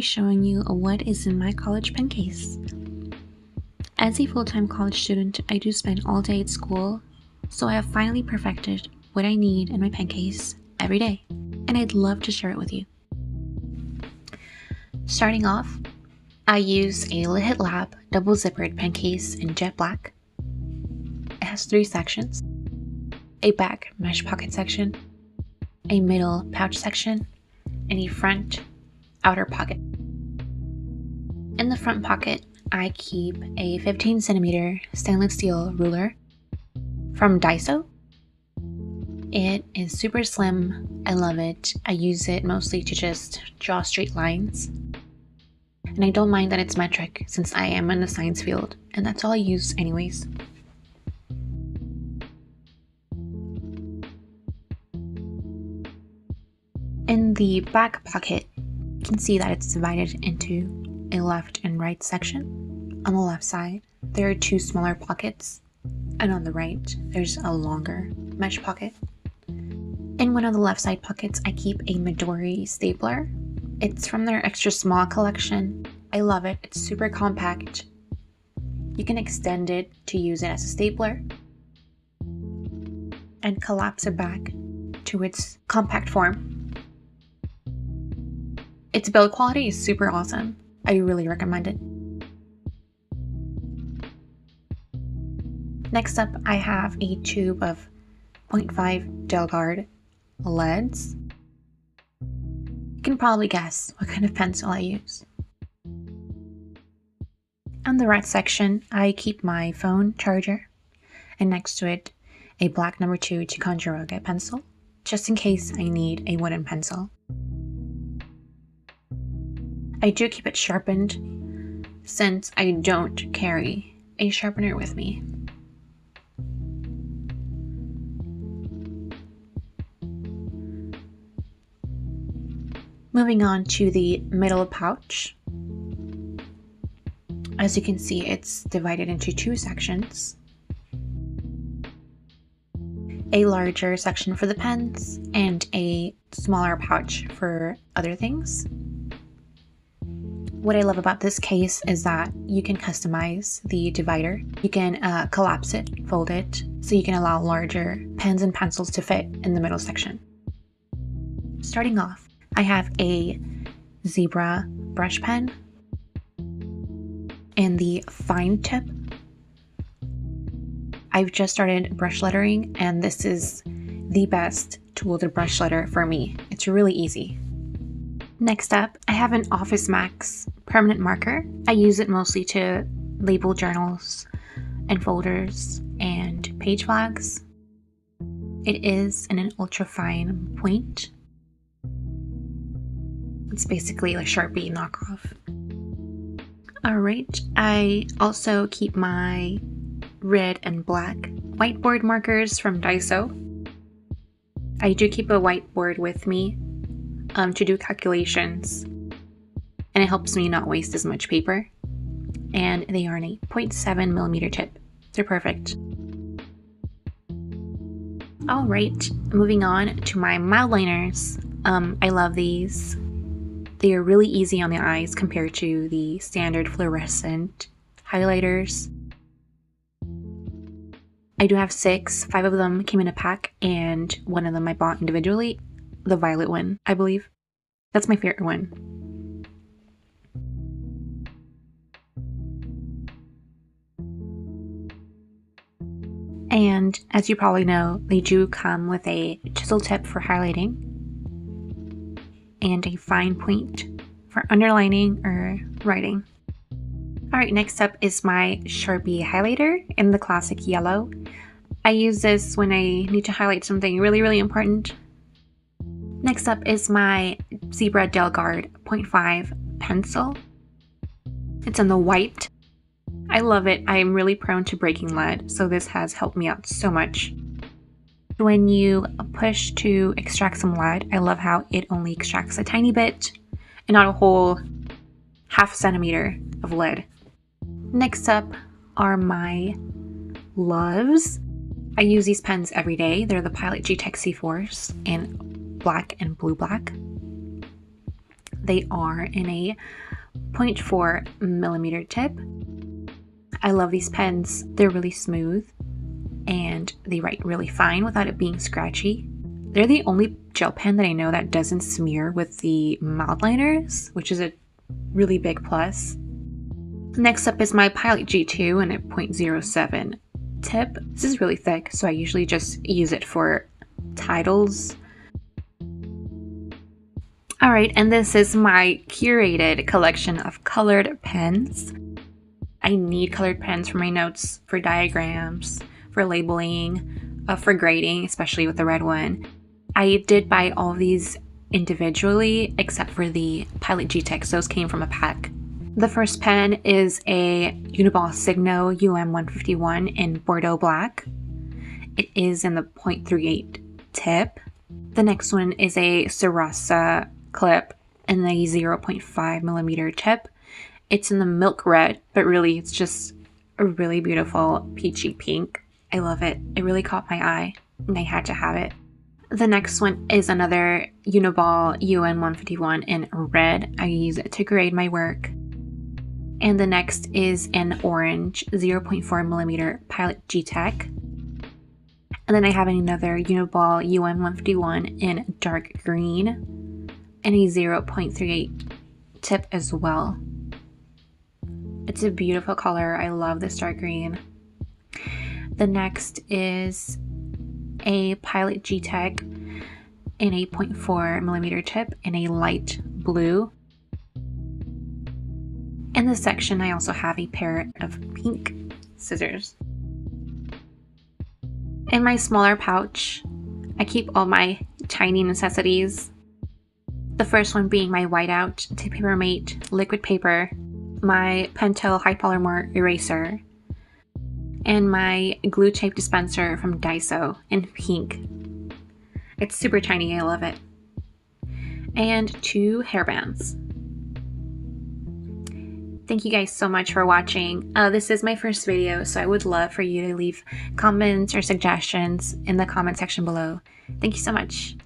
showing you what is in my college pen case. As a full-time college student, I do spend all day at school, so I have finally perfected what I need in my pen case every day, and I'd love to share it with you. Starting off, I use a Lit Hit Lab double zippered pen case in jet black. It has 3 sections: a back mesh pocket section, a middle pouch section, and a front outer pocket. In the front pocket, I keep a 15 centimeter stainless steel ruler from Daiso. It is super slim. I love it. I use it mostly to just draw straight lines. And I don't mind that it's metric since I am in the science field, and that's all I use anyways. In the back pocket, you can see that it's divided into a left and right section. On the left side, there are 2 smaller pockets, and on the right, there's a longer mesh pocket. In one of the left side pockets, I keep a Midori stapler. It's from their extra small collection. I love it. It's super compact. You can extend it to use it as a stapler and collapse it back to its compact form. Its build quality is super awesome. I really recommend it. Next up, I have a tube of 0.5 Delguard leads. You can probably guess what kind of pencil I use. On the right section, I keep my phone charger, and next to it, a black number 2 Ticonderoga pencil, just in case I need a wooden pencil. I do keep it sharpened since I don't carry a sharpener with me. Moving on to the middle pouch. As you can see, it's divided into 2 sections. A larger section for the pens and a smaller pouch for other things. What I love about this case is that you can customize the divider. You can collapse it, fold it, so you can allow larger pens and pencils to fit in the middle section. Starting off, I have a zebra brush pen and the fine tip. I've just started brush lettering, and this is the best tool to brush letter for me. It's really easy. Next up, I have an Office Max permanent marker. I use it mostly to label journals and folders and page flags. It is in an ultra fine point. It's basically a Sharpie knockoff. Alright, I also keep my red and black whiteboard markers from Daiso. I do keep a whiteboard with me to do calculations, and it helps me not waste as much paper. And they are in a 0.7 millimeter tip. They're perfect. Alright, moving on to my Mildliners. I love these. They are really easy on the eyes compared to the standard fluorescent highlighters. I do have 6. 5 of them came in a pack, and 1 of them I bought individually. The violet one, I believe. That's my favorite one. And as you probably know, they do come with a chisel tip for highlighting and a fine point for underlining or writing. Alright, next up is my Sharpie highlighter in the classic yellow. I use this when I need to highlight something really important. Next up is my Zebra Delguard 0.5 pencil. It's in the white. I love it. I am really prone to breaking lead, so this has helped me out so much. When you push to extract some lead, I love how it only extracts a tiny bit and not a whole ½ centimeter of lead. Next up are my loves. I use these pens every day. They're the Pilot G-Tech C4s in black and blue black. They are in a 0.4 millimeter tip. I love these pens. They're really smooth and they write really fine without it being scratchy. They're the only gel pen that I know that doesn't smear with the Mildliners, which is a really big plus. Next up is my Pilot G2 in a 0.07 tip. This is really thick, so I usually just use it for titles. Alright, and this is my curated collection of colored pens. I need colored pens for my notes, for diagrams, for labeling, for grading, especially with the red one. I did buy all of these individually, except for the Pilot G-Tex. Those came from a pack. The first pen is a Uniball Signo UM151 in Bordeaux Black. It is in the 0.38 tip. The next one is a Sarasa clip in the 0.5 millimeter tip. It's in the milk red, but really it's just a really beautiful peachy pink. I love it. It really caught my eye and I had to have it. The next one is another Uniball UN151 in red. I use it to grade my work. And the next is an orange 0.4 millimeter Pilot G-Tech. And then I have another Uniball UN151 in dark green and a 0.38 tip as well. It's a beautiful color. I love this dark green. The next is a Pilot G-Tech in a 0.4 millimeter tip in a light blue. In this section, I also have a pair of pink scissors. In my smaller pouch, I keep all my tiny necessities. The first one being my whiteout to Papermate liquid paper, my Pentel High Polymer eraser, and my glue tape dispenser from Daiso in pink. It's super tiny, I love it. And 2 hairbands. Thank you guys so much for watching. This is my first video, so I would love for you to leave comments or suggestions in the comment section below. Thank you so much.